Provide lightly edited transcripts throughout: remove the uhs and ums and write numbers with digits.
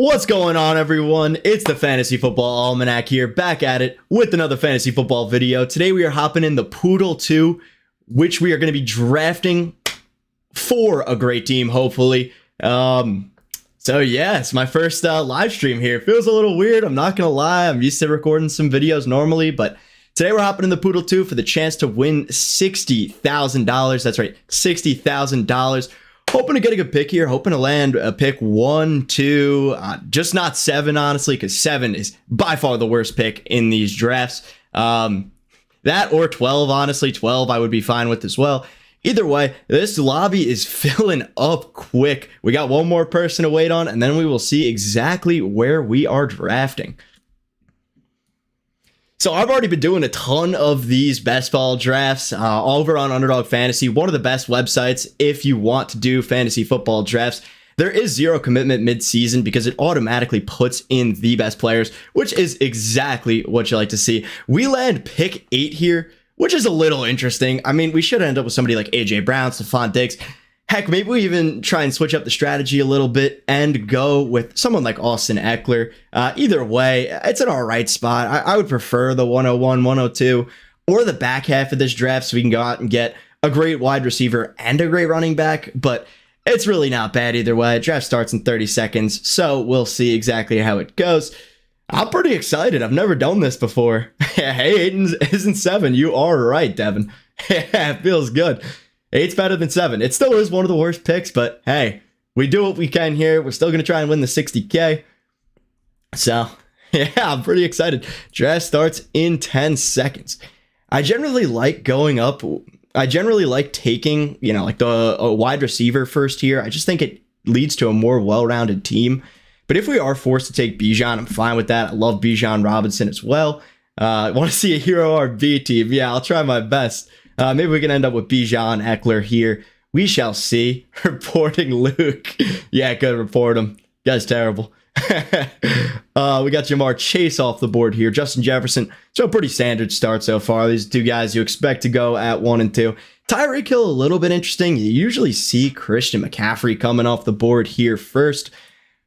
What's going on, everyone? It's the Fantasy Football Almanac here, back at it with another fantasy football video. Today we are hopping in the Poodle 2, which we are going to be drafting for a great team, hopefully. So yeah, it's my first live stream here. It feels a little weird, I'm not going to lie. I'm used to recording some videos normally, but today we're hopping in the Poodle 2 for the chance to win $60,000. That's right, $60,000. Hoping to get a good pick here, hoping to land a pick 1, 2, just not 7, honestly, because 7 is by far the worst pick in these drafts. That or 12, honestly, 12 I would be fine with as well. Either way, this lobby is filling up quick. We got one more person to wait on, and then we will see exactly where we are drafting. So I've already been doing a ton of these best ball drafts over on Underdog Fantasy, one of the best websites if you want to do fantasy football drafts. There is zero commitment mid-season because it automatically puts in the best players, which is exactly what you like to see. We land pick 8 here, which is a little interesting. I mean, we should end up with somebody like A.J. Brown, Stephon Diggs. Heck, maybe we even try and switch up the strategy a little bit and go with someone like Austin Eckler. Either way, it's an all right spot. I would prefer the 101, 102, or the back half of this draft so we can go out and get a great wide receiver and a great running back, but it's really not bad either way. Draft starts in 30 seconds, so we'll see exactly how it goes. I'm pretty excited. I've never done this before. Hey, 8 isn't 7. You are right, Devin. Yeah, it feels good. 8's better than 7. It still is one of the worst picks, but hey, we do what we can here. We're still going to try and win the 60K. So, yeah, I'm pretty excited. Draft starts in 10 seconds. I generally like going up. I generally like taking, like a wide receiver first here. I just think it leads to a more well-rounded team. But if we are forced to take Bijan, I'm fine with that. I love Bijan Robinson as well. I want to see a Hero RB team. Yeah, I'll try my best. Maybe we can end up with Bijan Eckler here. We shall see. Reporting Luke. Yeah, good. Report him. Guy's terrible. We got Jamar Chase off the board here. Justin Jefferson. So a pretty standard start so far. These two guys you expect to go at 1 and 2. Tyreek Hill, a little bit interesting. You usually see Christian McCaffrey coming off the board here first.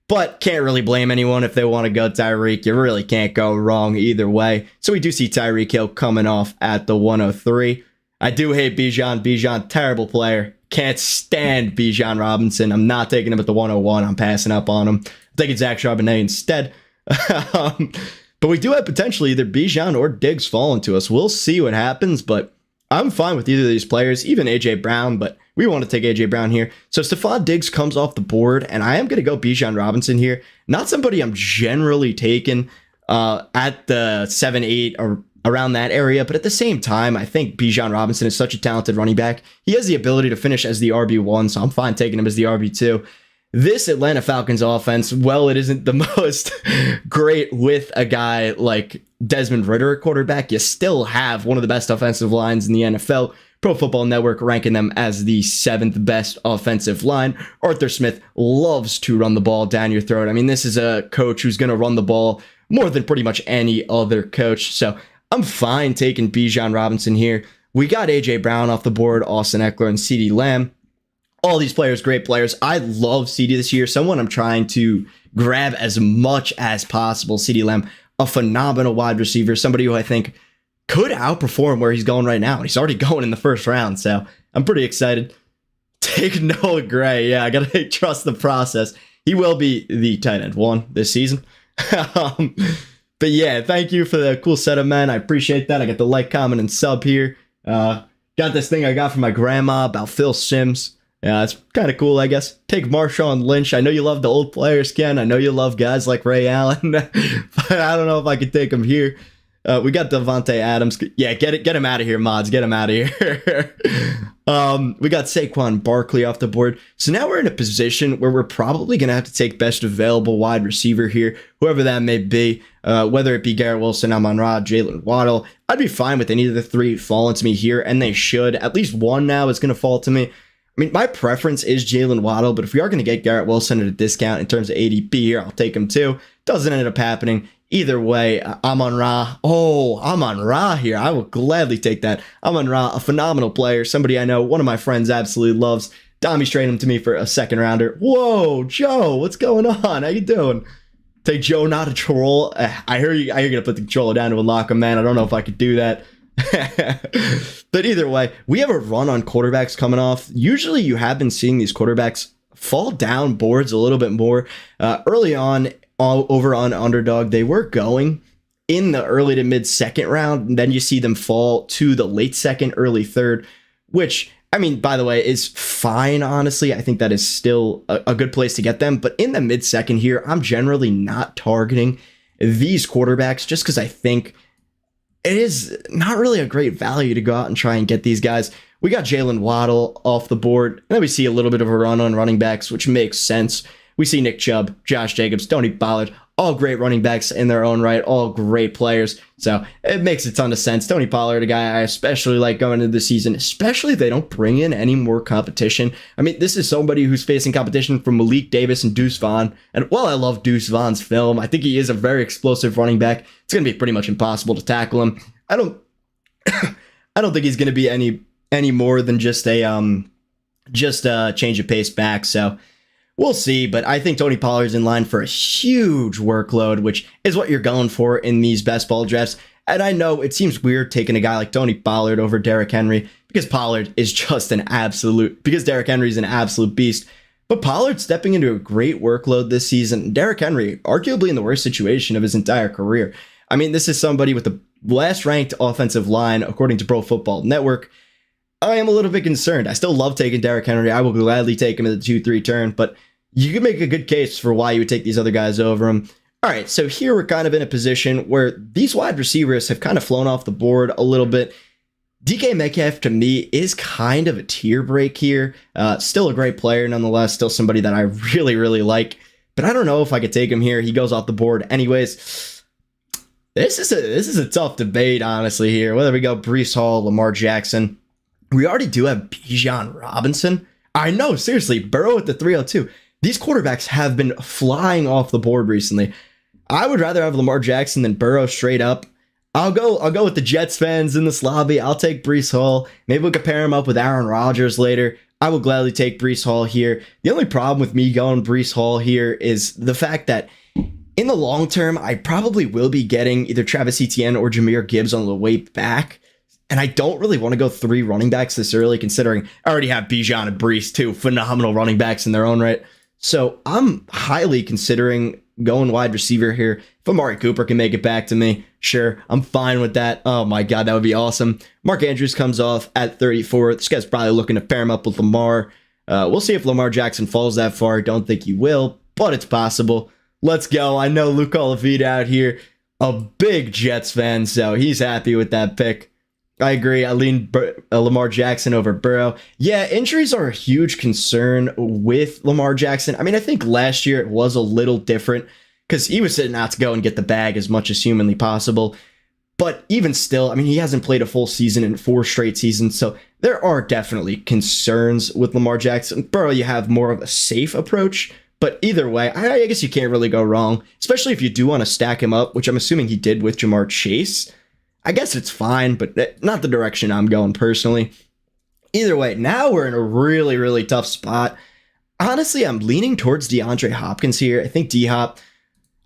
But can't really blame anyone if they want to go Tyreek. You really can't go wrong either way. So we do see Tyreek Hill coming off at the 103. I do hate Bijan. Bijan, terrible player. Can't stand Bijan Robinson. I'm not taking him at the 101. I'm passing up on him. I'm taking Zach Charbonnet instead. But we do have potentially either Bijan or Diggs falling to us. We'll see what happens, but I'm fine with either of these players, even A.J. Brown, but we want to take A.J. Brown here. So Stephon Diggs comes off the board, and I am going to go Bijan Robinson here. Not somebody I'm generally taking at the 7, 8, or around that area, but at the same time, I think Bijan Robinson is such a talented running back. He has the ability to finish as the RB1, so I'm fine taking him as the RB2. This Atlanta Falcons offense, well, it isn't the most great with a guy like Desmond Ridder at quarterback. You still have one of the best offensive lines in the NFL. Pro Football Network ranking them as the 7th best offensive line. Arthur Smith loves to run the ball down your throat. I mean, this is a coach who's going to run the ball more than pretty much any other coach, so I'm fine taking Bijan Robinson here. We got A.J. Brown off the board, Austin Eckler, and CeeDee Lamb. All these players, great players. I love CeeDee this year. Someone I'm trying to grab as much as possible. CeeDee Lamb, a phenomenal wide receiver. Somebody who I think could outperform where he's going right now. He's already going in the first round, so I'm pretty excited. Take Noah Gray. Yeah, I got to trust the process. He will be the tight end 1 this season. But yeah, thank you for the cool setup, man. I appreciate that. I got the like, comment, and sub here. Got this thing I got from my grandma about Phil Simms. Yeah, it's kind of cool, I guess. Take Marshawn Lynch. I know you love the old players, Ken. I know you love guys like Ray Allen. But I don't know if I could take him here. We got Devontae Adams. Yeah, get him out of here, mods. Get him out of here. We got Saquon Barkley off the board. So now we're in a position where we're probably going to have to take best available wide receiver here, whoever that may be, whether it be Garrett Wilson, Amon-Ra, Jalen Waddle. I'd be fine with any of the 3 falling to me here, and they should. At least one now is going to fall to me. I mean, my preference is Jalen Waddle, but if we are going to get Garrett Wilson at a discount in terms of ADP here, I'll take him too. Doesn't end up happening. Either way, Amon-Ra. Oh, Amon-Ra here. I will gladly take that. Amon-Ra, a phenomenal player. Somebody I know, one of my friends absolutely loves. Dommy traded him to me for a 2nd rounder. Whoa, Joe, what's going on? How you doing? Take Joe, not a troll. I hear you. You're gonna put the controller down to unlock him, man. I don't know if I could do that. But either way, we have a run on quarterbacks coming off. Usually, you have been seeing these quarterbacks fall down boards a little bit more early on. All over on Underdog, they were going in the early to mid second round, and then you see them fall to the late second, early third, which, I mean, by the way, is fine, honestly. I think that is still a good place to get them. But in the mid second here, I'm generally not targeting these quarterbacks just because I think it is not really a great value to go out and try and get these guys. We got Jalen Waddle off the board, and then we see a little bit of a run on running backs, which makes sense. We see Nick Chubb, Josh Jacobs, Tony Pollard, all great running backs in their own right, all great players. So it makes a ton of sense. Tony Pollard, a guy I especially like going into the season, especially if they don't bring in any more competition. I mean, this is somebody who's facing competition from Malik Davis and Deuce Vaughn. And while I love Deuce Vaughn's film, I think he is a very explosive running back. It's going to be pretty much impossible to tackle him. I don't think he's going to be any more than just a change of pace back. So we'll see, but I think Tony Pollard's in line for a huge workload, which is what you're going for in these best ball drafts. And I know it seems weird taking a guy like Tony Pollard over Derrick Henry because Derrick Henry's an absolute beast. But Pollard stepping into a great workload this season. Derrick Henry, arguably in the worst situation of his entire career. I mean, this is somebody with the last ranked offensive line, according to Pro Football Network. I am a little bit concerned. I still love taking Derrick Henry. I will gladly take him at the 2-3 turn, but you can make a good case for why you would take these other guys over him. All right, so here we're kind of in a position where these wide receivers have kind of flown off the board a little bit. DK Metcalf, to me, is kind of a tier break here. Still a great player, nonetheless. Still somebody that I really, really like. But I don't know if I could take him here. He goes off the board anyways. This is a tough debate, honestly, here. Whether we go Breece Hall, Lamar Jackson. We already do have Bijan Robinson. I know, seriously, Burrow at the 302. These quarterbacks have been flying off the board recently. I would rather have Lamar Jackson than Burrow straight up. I'll go with the Jets fans in this lobby. I'll take Breece Hall. Maybe we'll compare him up with Aaron Rodgers later. I will gladly take Breece Hall here. The only problem with me going Breece Hall here is the fact that in the long term, I probably will be getting either Travis Etienne or Jahmyr Gibbs on the way back. And I don't really want to go 3 running backs this early, considering I already have Bijan and Breece, two phenomenal running backs in their own right. So I'm highly considering going wide receiver here. If Amari Cooper can make it back to me, sure, I'm fine with that. Oh my God, that would be awesome. Mark Andrews comes off at 34. This guy's probably looking to pair him up with Lamar. We'll see if Lamar Jackson falls that far. Don't think he will, but it's possible. Let's go. I know Luke Oliveira out here, a big Jets fan, so he's happy with that pick. I agree. I lean Lamar Jackson over Burrow. Yeah, injuries are a huge concern with Lamar Jackson. I mean, I think last year it was a little different because he was setting out to go and get the bag as much as humanly possible. But even still, I mean, he hasn't played a full season in 4 straight seasons, so there are definitely concerns with Lamar Jackson. Burrow, you have more of a safe approach, but either way, I guess you can't really go wrong, especially if you do want to stack him up, which I'm assuming he did with Jamar Chase. I guess it's fine, but not the direction I'm going personally. Either way, now we're in a really, really tough spot. Honestly, I'm leaning towards DeAndre Hopkins here. I think D-Hop,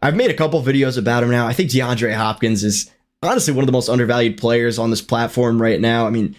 I've made a couple videos about him now. I think DeAndre Hopkins is honestly one of the most undervalued players on this platform right now. I mean,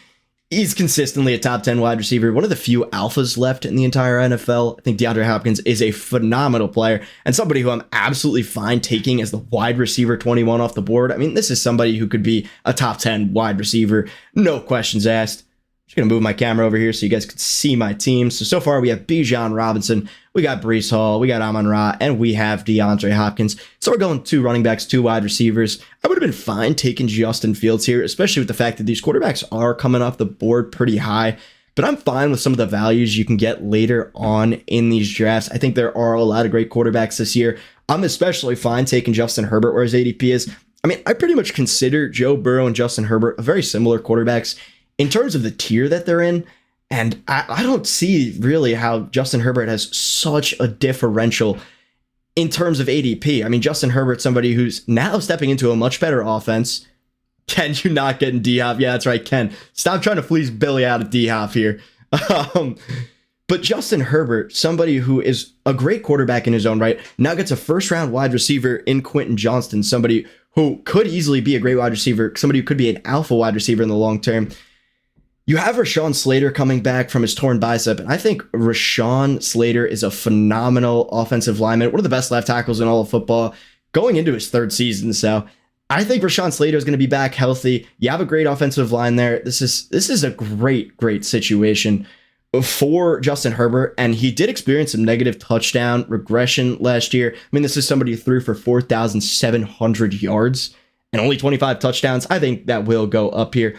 he's consistently a top 10 wide receiver, one of the few alphas left in the entire NFL. I think DeAndre Hopkins is a phenomenal player and somebody who I'm absolutely fine taking as the wide receiver 21 off the board. I mean, this is somebody who could be a top 10 wide receiver, no questions asked. Just going to move my camera over here so you guys can see my team. So far we have Bijan Robinson, we got Breece Hall, we got Amon-Ra, and we have DeAndre Hopkins. So we're going 2 running backs, 2 wide receivers. I would have been fine taking Justin Fields here, especially with the fact that these quarterbacks are coming off the board pretty high. But I'm fine with some of the values you can get later on in these drafts. I think there are a lot of great quarterbacks this year. I'm especially fine taking Justin Herbert where his ADP is. I mean, I pretty much consider Joe Burrow and Justin Herbert very similar quarterbacks in terms of the tier that they're in. And I don't see really how Justin Herbert has such a differential in terms of ADP. I mean, Justin Herbert's somebody who's now stepping into a much better offense. Ken, you not getting D-Hop? Yeah, that's right, Ken. Stop trying to fleece Billy out of D-Hop here. But Justin Herbert, somebody who is a great quarterback in his own right, now gets a first-round wide receiver in Quentin Johnston, somebody who could easily be a great wide receiver, somebody who could be an alpha wide receiver in the long term. You have Rashawn Slater coming back from his torn bicep, and I think Rashawn Slater is a phenomenal offensive lineman, one of the best left tackles in all of football, going into his third season. So I think Rashawn Slater is going to be back healthy. You have a great offensive line there. This is a great situation for Justin Herbert, and he did experience some negative touchdown regression last year. I mean, this is somebody who threw for 4,700 yards and only 25 touchdowns. I think that will go up here.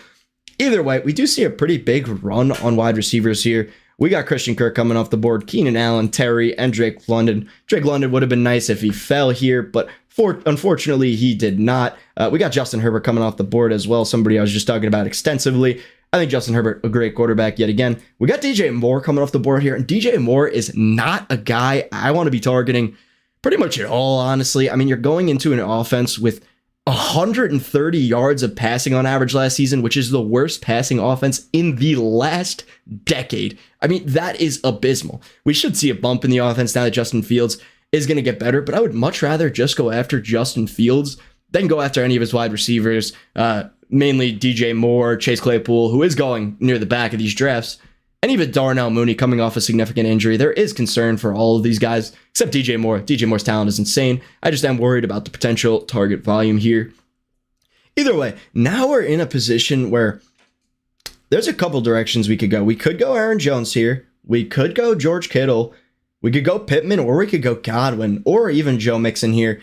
Either way, we do see a pretty big run on wide receivers here. We got Christian Kirk coming off the board, Keenan Allen, Terry, and Drake London. Drake London would have been nice if he fell here, but unfortunately, he did not. We got Justin Herbert coming off the board as well, somebody I was just talking about extensively. I think Justin Herbert, a great quarterback yet again. We got DJ Moore coming off the board here, and DJ Moore is not a guy I want to be targeting pretty much at all, honestly. I mean, you're going into an offense with 130 yards of passing on average last season, which is the worst passing offense in the last decade. I mean, that is abysmal. We should see a bump in the offense now that Justin Fields is going to get better, but I would much rather just go after Justin Fields than go after any of his wide receivers, mainly DJ Moore, Chase Claypool, who is going near the back of these drafts, and even Darnell Mooney coming off a significant injury. There is concern for all of these guys, except DJ Moore. DJ Moore's talent is insane. I just am worried about the potential target volume here. Either way, now we're in a position where there's a couple directions we could go. We could go Aaron Jones here. We could go George Kittle. We could go Pittman, or we could go Godwin, or even Joe Mixon here.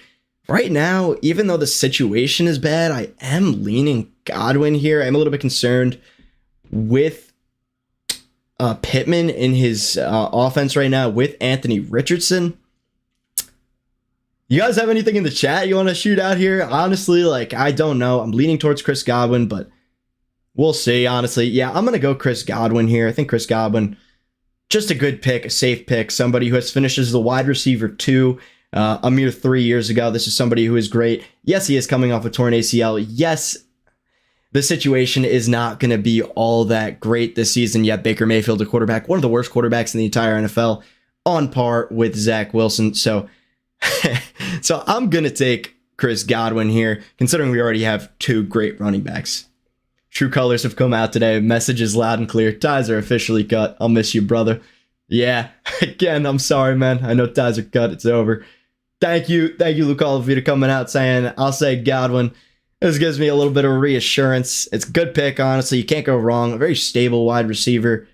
Right now, even though the situation is bad, I am leaning Godwin here. I'm a little bit concerned with Pittman in his offense right now with Anthony Richardson. You guys have anything in the chat you want to shoot out here? Honestly, I don't know. I'm leaning towards Chris Godwin, but we'll see, honestly. Yeah, I'm going to go Chris Godwin here. I think Chris Godwin, just a good pick, a safe pick, somebody who has finished as the wide receiver 2 a mere 3 years ago. This is somebody who is great. Yes, he is coming off a torn ACL. Yes, the situation is not going to be all that great this season yet. Baker Mayfield, a quarterback, one of the worst quarterbacks in the entire NFL, on par with Zach Wilson. So I'm going to take Chris Godwin here, considering we already have 2 great running backs. True colors have come out today. Message is loud and clear. Ties are officially cut. I'll miss you, brother. Yeah, again, I'm sorry, man. I know ties are cut. It's over. Thank you, Luke Oliveira, coming out saying, I'll say Godwin. This gives me a little bit of reassurance. It's a good pick, honestly. You can't go wrong. A very stable wide receiver.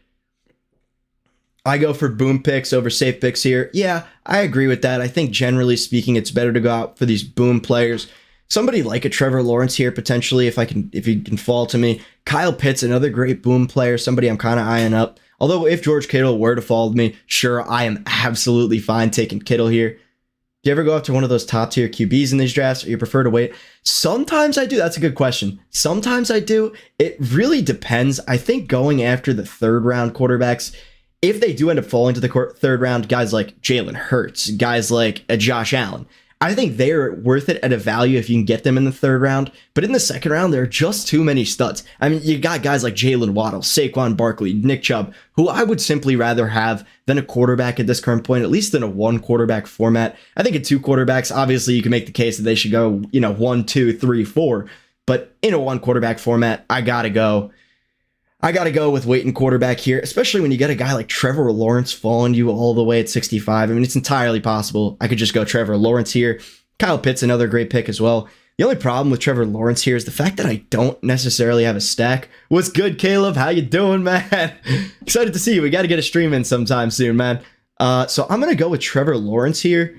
I go for boom picks over safe picks here. Yeah, I agree with that. I think generally speaking, it's better to go out for these boom players. Somebody like a Trevor Lawrence here, potentially, if he can fall to me. Kyle Pitts, another great boom player, somebody I'm kind of eyeing up. Although if George Kittle were to fall to me, sure, I am absolutely fine taking Kittle here. Do you ever go after one of those top tier QBs in these drafts, or you prefer to wait? Sometimes I do. That's a good question. Sometimes I do. It really depends. I think going after the third round quarterbacks, if they do end up falling to the third round, guys like Jalen Hurts, guys like Josh Allen, I think they're worth it at a value if you can get them in the third round. But in the second round, there are just too many studs. I mean, you got guys like Jalen Waddle, Saquon Barkley, Nick Chubb, who I would simply rather have than a quarterback at this current point, at least in a 1 quarterback format. I think at 2 quarterbacks, obviously you can make the case that they should go, 1, 2, 3, 4. But in a 1 quarterback format, I gotta go with waiting quarterback here, especially when you get a guy like Trevor Lawrence falling you all the way at 65. I mean, it's entirely possible. I could just go Trevor Lawrence here. Kyle Pitts, another great pick as well. The only problem with Trevor Lawrence here is the fact that I don't necessarily have a stack. What's good, Caleb? How you doing, man? Excited to see you. We got to get a stream in sometime soon, man. So I'm going to go with Trevor Lawrence here.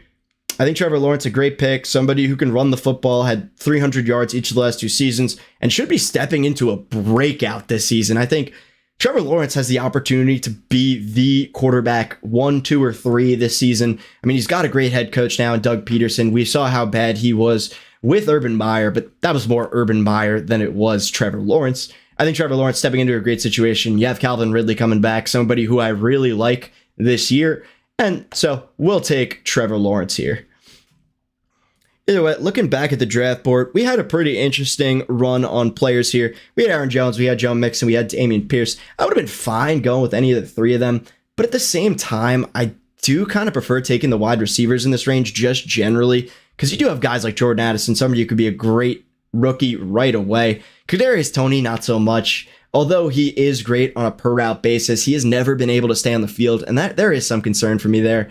I think Trevor Lawrence, a great pick, somebody who can run the football, had 300 yards each of the last 2 seasons, and should be stepping into a breakout this season. I think Trevor Lawrence has the opportunity to be the quarterback 1, 2, or 3 this season. I mean, he's got a great head coach now in Doug Peterson. We saw how bad he was with Urban Meyer, but that was more Urban Meyer than it was Trevor Lawrence. I think Trevor Lawrence stepping into a great situation. You have Calvin Ridley coming back, somebody who I really like this year. And so we'll take Trevor Lawrence here. Either way, looking back at the draft board, we had a pretty interesting run on players here. We had Aaron Jones, we had Joe Mixon, we had Dameon Pierce. I would have been fine going with any of the 3 of them. But at the same time, I do kind of prefer taking the wide receivers in this range just generally, because you do have guys like Jordan Addison, somebody who could be a great rookie right away. Kadarius Toney, not so much. Although he is great on a per route basis, he has never been able to stay on the field, and that there is some concern for me there.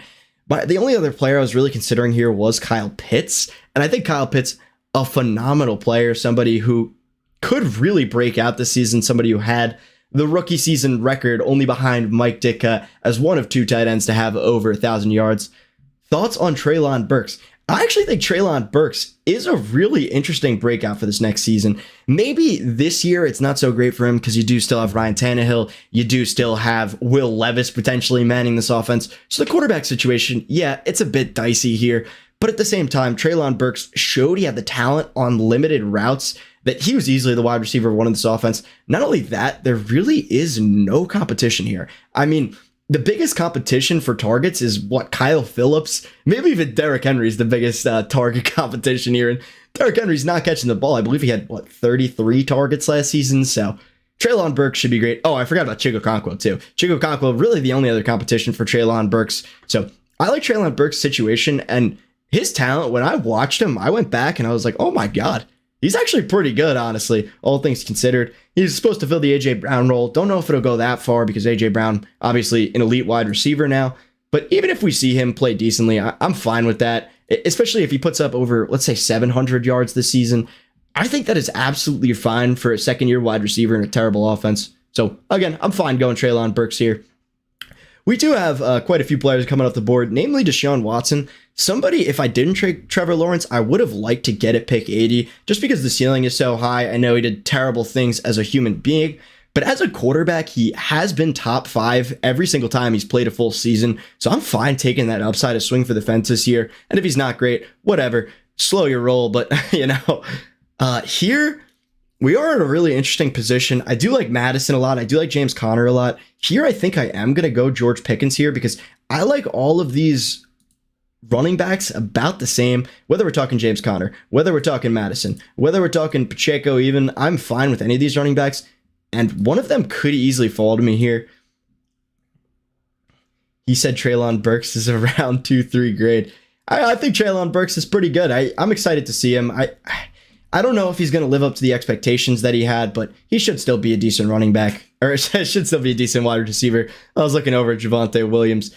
But the only other player I was really considering here was Kyle Pitts, and I think Kyle Pitts, a phenomenal player, somebody who could really break out this season, somebody who had the rookie season record only behind Mike Ditka as one of two tight ends to have over 1,000 yards. Thoughts on Treylon Burks? I actually think Treylon Burks is a really interesting breakout for this next season. Maybe this year it's not so great for him because you do still have Ryan Tannehill. You do still have Will Levis potentially manning this offense. So the quarterback situation, yeah, it's a bit dicey here. But at the same time, Treylon Burks showed he had the talent on limited routes that he was easily the wide receiver one in this offense. Not only that, there really is no competition here. I mean, the biggest competition for targets is Kyle Phillips, maybe even Derrick Henry is the biggest target competition here. And Derrick Henry's not catching the ball. I believe he had 33 targets last season. So Treylon Burks should be great. Oh, I forgot about Chig Okonkwo too. Chig Okonkwo, really the only other competition for Treylon Burks. So I like Treylon Burks' situation and his talent. When I watched him, I went back and I was like, oh my God, he's actually pretty good, honestly, all things considered. He's supposed to fill the A.J. Brown role. Don't know if it'll go that far because A.J. Brown, obviously an elite wide receiver now. But even if we see him play decently, I'm fine with that, especially if he puts up over, let's say, 700 yards this season. I think that is absolutely fine for a second-year wide receiver in a terrible offense. So, again, I'm fine going Treylon Burks here. We do have quite a few players coming off the board, namely Deshaun Watson. Somebody, if I didn't trade Trevor Lawrence, I would have liked to get at pick 80, just because the ceiling is so high. I know he did terrible things as a human being, but as a quarterback, he has been top 5 every single time he's played a full season. So I'm fine taking that upside, a swing for the fences here. And if he's not great, whatever, slow your roll. But, here we are in a really interesting position. I do like Madison a lot. I do like James Conner a lot. Here, I think I am going to go George Pickens here because I like all of these running backs about the same, whether we're talking James Conner, whether we're talking Madison, whether we're talking Pacheco even, I'm fine with any of these running backs, and one of them could easily fall to me here. He said Treylon Burks is around 2-3 grade. I think Treylon Burks is pretty good. I'm excited to see him. I don't know if he's going to live up to the expectations that he had, but he should still be a decent running back, or should still be a decent wide receiver. I was looking over at Javonte Williams.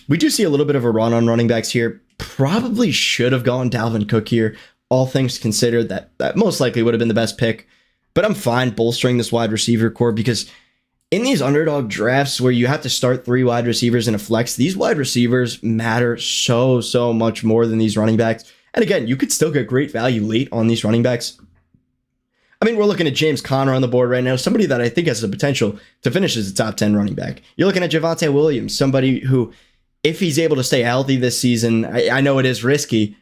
We do see a little bit of a run on running backs here. Probably should have gone Dalvin Cook here. All things considered, that most likely would have been the best pick. But I'm fine bolstering this wide receiver core because in these underdog drafts where you have to start 3 wide receivers in a flex, these wide receivers matter so much more than these running backs. And again, you could still get great value late on these running backs. I mean, we're looking at James Conner on the board right now, somebody that I think has the potential to finish as a top 10 running back. You're looking at Javonte Williams, somebody who, if he's able to stay healthy this season, I know it is risky,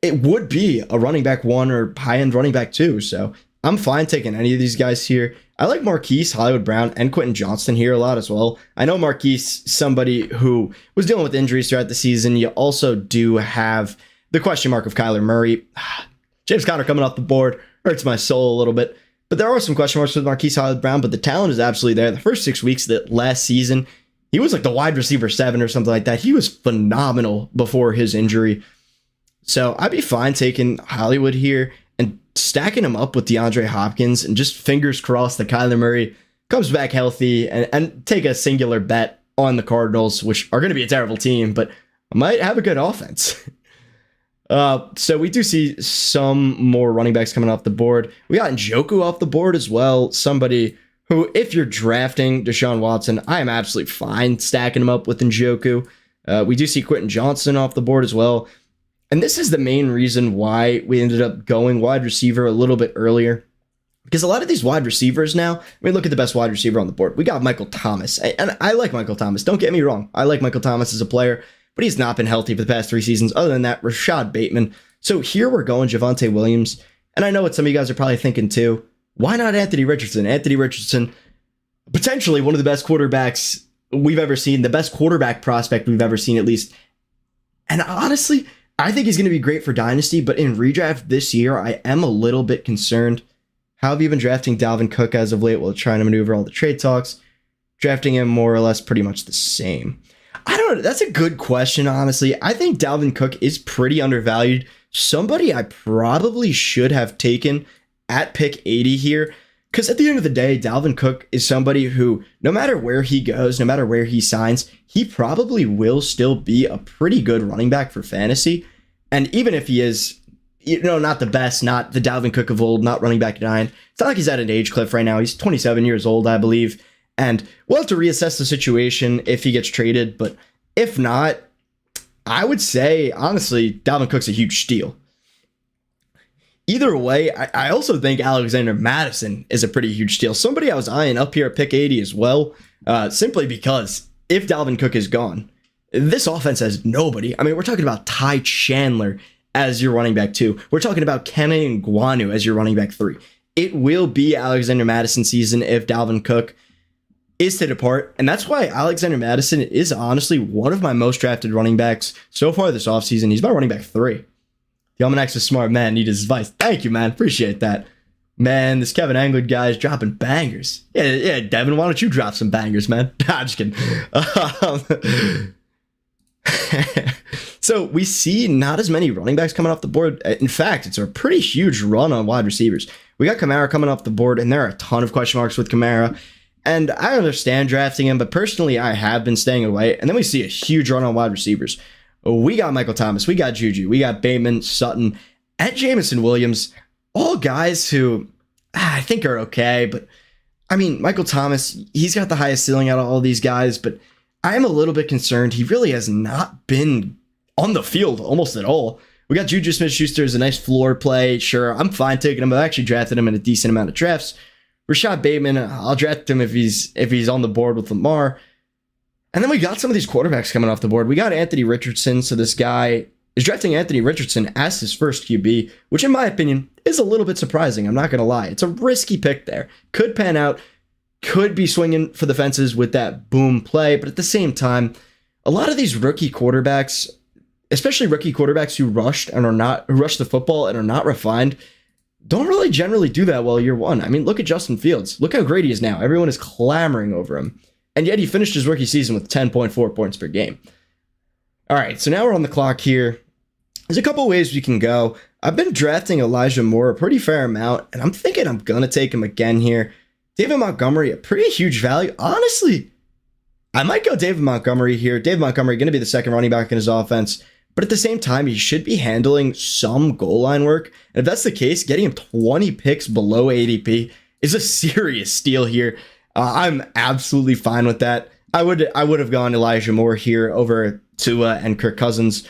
it would be a running back 1 or high-end running back 2. So I'm fine taking any of these guys here. I like Marquise Hollywood Brown and Quentin Johnston here a lot as well. I know Marquise, somebody who was dealing with injuries throughout the season. You also do have the question mark of Kyler Murray. James Conner coming off the board hurts my soul a little bit. But there are some question marks with Marquise Hollywood Brown, but the talent is absolutely there. The first 6 weeks of that last season, he was like the wide receiver 7 or something like that. He was phenomenal before his injury. So I'd be fine taking Hollywood here and stacking him up with DeAndre Hopkins and just fingers crossed that Kyler Murray comes back healthy and take a singular bet on the Cardinals, which are going to be a terrible team, but might have a good offense. So we do see some more running backs coming off the board. We got Njoku off the board as well. Somebody who, if you're drafting Deshaun Watson, I am absolutely fine stacking him up with Njoku. We do see Quentin Johnston off the board as well. And this is the main reason why we ended up going wide receiver a little bit earlier. Because a lot of these wide receivers now, look at the best wide receiver on the board. We got Michael Thomas. And I like Michael Thomas. Don't get me wrong. I like Michael Thomas as a player. But he's not been healthy for the past 3 seasons. Other than that, Rashad Bateman. So here we're going Javonte Williams. And I know what some of you guys are probably thinking too. Why not Anthony Richardson? Anthony Richardson, potentially one of the best quarterbacks we've ever seen. The best quarterback prospect we've ever seen, at least. And honestly, I think he's going to be great for Dynasty. But in redraft this year, I am a little bit concerned. How have you been drafting Dalvin Cook as of late while trying to maneuver all the trade talks? drafting him more or less pretty much the same. I don't know. That's a good question, honestly. I think Dalvin Cook is pretty undervalued. Somebody I probably should have taken at pick 80 here. Because at the end of the day, Dalvin Cook is somebody who, no matter where he goes, no matter where he signs, he probably will still be a pretty good running back for fantasy. And even if he is, not the best, not the Dalvin Cook of old, not running back 9, it's not like he's at an age cliff right now. He's 27 years old, I believe. And we'll have to reassess the situation if he gets traded. But if not, I would say, honestly, Dalvin Cook's a huge steal. Either way, I also think Alexander Mattison is a pretty huge steal. Somebody I was eyeing up here at pick 80 as well, simply because if Dalvin Cook is gone, this offense has nobody. I mean, we're talking about Ty Chandler as your running back 2. We're talking about Kenny Nguanu as your running back 3. It will be Alexander Mattison season if Dalvin Cook is to depart. And that's why Alexander Mattison is honestly one of my most drafted running backs so far this offseason. He's my running back 3. The Almanac's a smart man. Need his advice. Thank you, man. Appreciate that. Man, this Kevin Anglin guy is dropping bangers. Yeah, Devin, why don't you drop some bangers, man? Nah, I'm just kidding. So we see not as many running backs coming off the board. In fact, it's a pretty huge run on wide receivers. We got Kamara coming off the board, and there are a ton of question marks with Kamara. And I understand drafting him, but personally, I have been staying away. And then we see a huge run on wide receivers. We got Michael Thomas, we got Juju, we got Bateman, Sutton, and Jameson Williams, all guys who I think are okay. But I mean, Michael Thomas, he's got the highest ceiling out of all these guys, but I am a little bit concerned. He really has not been on the field almost at all. We got Juju Smith-Schuster as a nice floor play. Sure, I'm fine taking him. I've actually drafted him in a decent amount of drafts. Rashad Bateman, I'll draft him if he's on the board with Lamar. And then we got some of these quarterbacks coming off the board. We got Anthony Richardson. So this guy is drafting Anthony Richardson as his first QB, which in my opinion is a little bit surprising. I'm not going to lie. It's a risky pick there. Could pan out, could be swinging for the fences with that boom play. But at the same time, a lot of these rookie quarterbacks, especially rookie quarterbacks who rush the football and are not refined, don't really generally do that well year one. I mean, look at Justin Fields. Look how great he is now. Everyone is clamoring over him. And yet he finished his rookie season with 10.4 points per game. All right, so now we're on the clock here. There's a couple ways we can go. I've been drafting Elijah Moore a pretty fair amount, and I'm thinking I'm going to take him again here. David Montgomery, a pretty huge value. Honestly, I might go David Montgomery here. David Montgomery going to be the second running back in his offense, but at the same time, he should be handling some goal line work. And if that's the case, getting him 20 picks below ADP is a serious steal here. I'm absolutely fine with that. I would have gone Elijah Moore here over Tua and Kirk Cousins.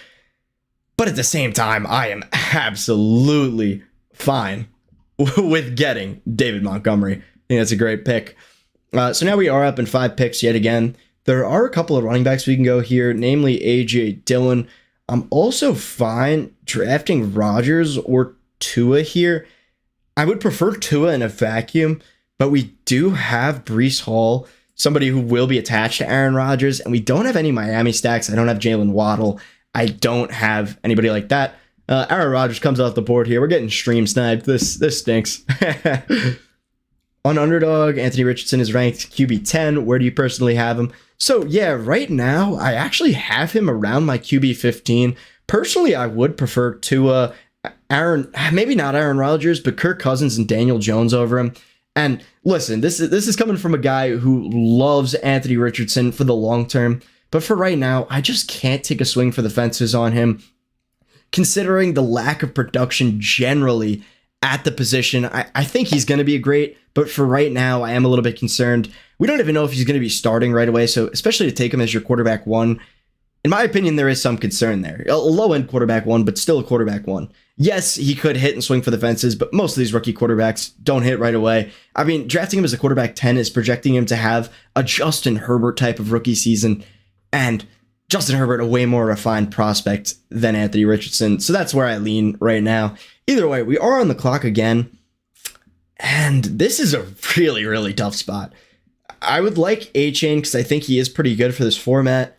But at the same time, I am absolutely fine with getting David Montgomery. I think that's a great pick. So now we are up in 5 picks yet again. There are a couple of running backs we can go here, namely A.J. Dillon. I'm also fine drafting Rodgers or Tua here. I would prefer Tua in a vacuum, but we do have Breece Hall, somebody who will be attached to Aaron Rodgers, and we don't have any Miami stacks. I don't have Jalen Waddle. I don't have anybody like that. Aaron Rodgers comes off the board here. We're getting stream sniped. This stinks. On Underdog, Anthony Richardson is ranked QB 10. Where do you personally have him? So yeah, right now, I actually have him around my QB 15. Personally, I would prefer to maybe not Aaron Rodgers, but Kirk Cousins and Daniel Jones over him. And listen, this is coming from a guy who loves Anthony Richardson for the long term. But for right now, I just can't take a swing for the fences on him. Considering the lack of production generally at the position, I think he's going to be great. But for right now, I am a little bit concerned. We don't even know if he's going to be starting right away. So especially to take him as your quarterback 1, in my opinion, there is some concern there. A low-end quarterback 1, but still a quarterback 1. Yes, he could hit and swing for the fences, but most of these rookie quarterbacks don't hit right away. I mean, drafting him as a quarterback 10 is projecting him to have a Justin Herbert type of rookie season, and Justin Herbert, a way more refined prospect than Anthony Richardson. So that's where I lean right now. Either way, we are on the clock again, and this is a really, really tough spot. I would like A-Chain because I think he is pretty good for this format.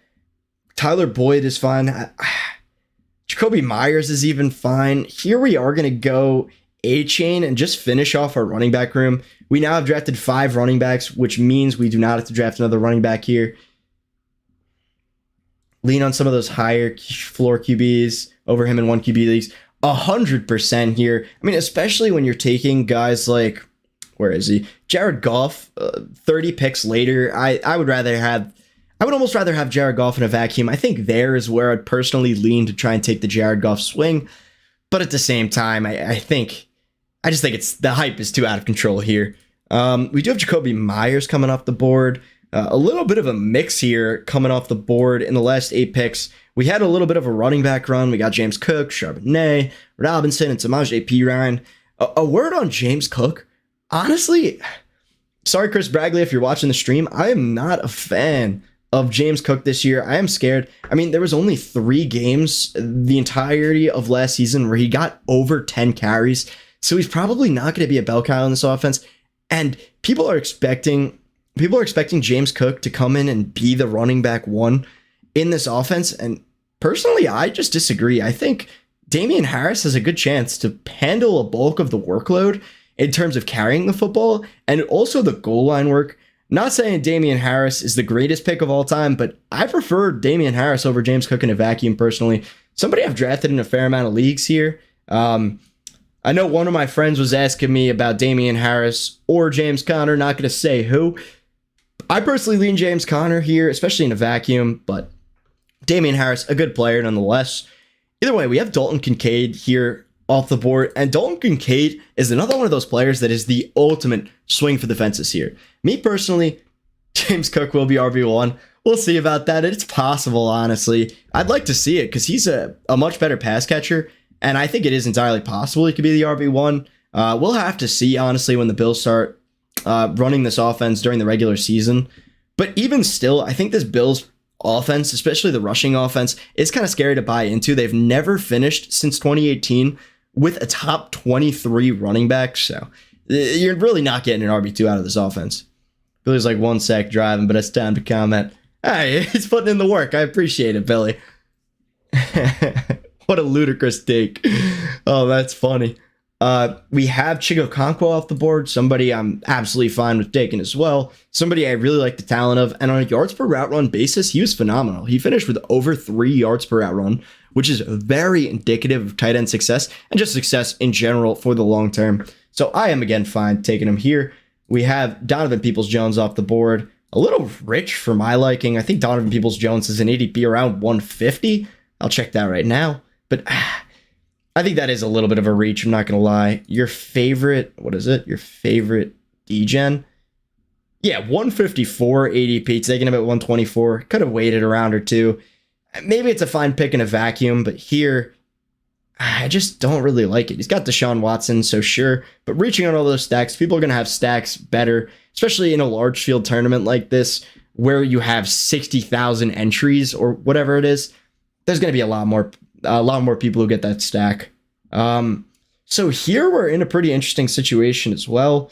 Tyler Boyd is fine. Jacoby Myers is even fine. Here we are going to go A-Chain and just finish off our running back room We now have drafted 5 running backs, which means we do not have to draft another running back here. Lean on some of those higher floor QBs over him in 1 QB leagues. 100% here. I mean, especially when you're taking guys like, where is he? Jared Goff, 30 picks later. I would almost rather have Jared Goff in a vacuum. I think there is where I'd personally lean to try and take the Jared Goff swing. But at the same time, I just think the hype is too out of control here. We do have Jacoby Myers coming off the board. A little bit of a mix here coming off the board in the last 8 picks. We had a little bit of a running back run. We got James Cook, Charbonnet, Robinson, and Samaje Perine. A word on James Cook. Honestly, sorry, Chris Bragley, if you're watching the stream, I am not a fan of James Cook this year. I am scared. I mean, there was only 3 games the entirety of last season where he got over 10 carries. So he's probably not going to be a bell cow in this offense. And people are expecting James Cook to come in and be the running back 1 in this offense. And personally, I just disagree. I think Damian Harris has a good chance to handle a bulk of the workload in terms of carrying the football and also the goal line work. Not saying Damian Harris is the greatest pick of all time, but I prefer Damian Harris over James Cook in a vacuum personally. Somebody I've drafted in a fair amount of leagues here. I know one of my friends was asking me about Damian Harris or James Conner, not going to say who. I personally lean James Conner here, especially in a vacuum, but Damian Harris, a good player nonetheless. Either way, we have Dalton Kincaid here off the board, and Dalton Kincaid is another one of those players that is the ultimate swing for the fences here. Me personally, James Cook will be RB1. We'll see about that. It's possible, honestly. I'd like to see it because he's a much better pass catcher, and I think it is entirely possible he could be the RB1. We'll have to see, honestly, when the Bills start running this offense during the regular season. But even still, I think this Bills offense, especially the rushing offense, is kind of scary to buy into. They've never finished since 2018 with a top 23 running back. So you're really not getting an RB2 out of this offense. Billy's like 1 sec driving, but it's time to comment. Hey, he's putting in the work. I appreciate it, Billy. What a ludicrous take. Oh, that's funny. We have Chigo Okonkwo off the board, somebody I'm absolutely fine with taking as well. Somebody I really like the talent of, and on a yards per route run basis, he was phenomenal. He finished with over 3 yards per route run, which is very indicative of tight end success and just success in general for the long term. So I am again fine taking him here. We have Donovan Peoples-Jones off the board. A little rich for my liking. I think Donovan Peoples-Jones is an ADP around 150. I'll check that right now. But I think that is a little bit of a reach, I'm not going to lie. Your favorite, what is it? Your favorite DGen? Yeah, 154 ADP, taking him at 124. Could have waited a round or 2. Maybe it's a fine pick in a vacuum, but here, I just don't really like it. He's got Deshaun Watson, so sure. But reaching on all those stacks, people are going to have stacks better, especially in a large field tournament like this, where you have 60,000 entries or whatever it is. There's going to be a lot more people who get that stack. So here we're in a pretty interesting situation as well.